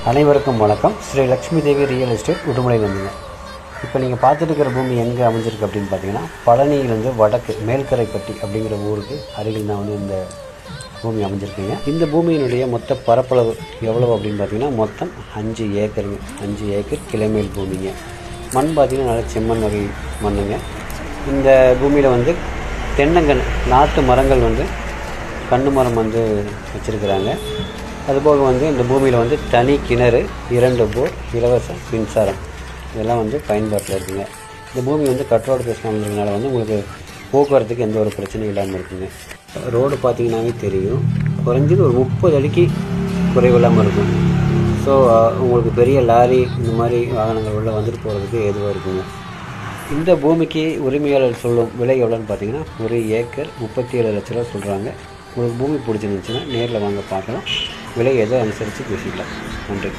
அனைவருக்கும் வணக்கம். Sri Lakshmi Devi real estate உடுமலையில் வந்துங்க. இப்போ நீங்கள் பார்த்துட்டு இருக்கிற பூமி எங்கே அமைஞ்சிருக்கு அப்படின்னு பார்த்தீங்கன்னா, பழனியிலேருந்து வடக்கு மேல்கரைப்பட்டி அப்படிங்கிற ஊருக்கு அருகில் தான் வந்து இந்த பூமி அமைஞ்சிருக்குங்க. இந்த பூமியினுடைய மொத்த பரப்பளவு எவ்வளோ அப்படின்னு பார்த்தீங்கன்னா, மொத்தம் 5 ஏக்கருங்க. 5 ஏக்கர் கிளைமேல் பூமிங்க. மண் பார்த்திங்கன்னா நல்லா செம்மண் வகை மண்ணுங்க. இந்த பூமியில் வந்து தென்னங்கன்று நாட்டு மரங்கள் வந்து கன்று மரம் வந்து வச்சுருக்கிறாங்க. அதுபோக வந்து இந்த பூமியில் வந்து தனி கிணறு, 2 போர், இலவச மின்சாரம் இதெல்லாம் வந்து பயன்பாட்டில் இருக்குங்க. இந்த பூமி வந்து கட்டோடு பேசினால வந்து உங்களுக்கு போக்குவரத்துக்கு எந்த ஒரு பிரச்சனையும் இல்லாமல் இருக்குங்க. ரோடு பார்த்திங்கன்னாவே தெரியும், குறைஞ்சது ஒரு 30 அடிக்கு குறைவில்லாமல் இருக்கும். ஸோ உங்களுக்கு பெரிய லாரி இந்த மாதிரி வாகனங்கள் உள்ள வந்துட்டு போகிறதுக்கு ஏதுவாக இருக்குங்க. இந்த பூமிக்கு உரிமையாளர் சொல்லும் விலை எவ்வளோன்னு பார்த்தீங்கன்னா, 1 ஏக்கர் 37 லட்ச ரூபா சொல்கிறாங்க. உங்களுக்கு பூமி பிடிச்சிருந்துச்சுன்னா நேரில் வாங்க பார்க்கலாம். விலை ஏதோ அனுசரித்து பேசிக்கலாம். நன்றி.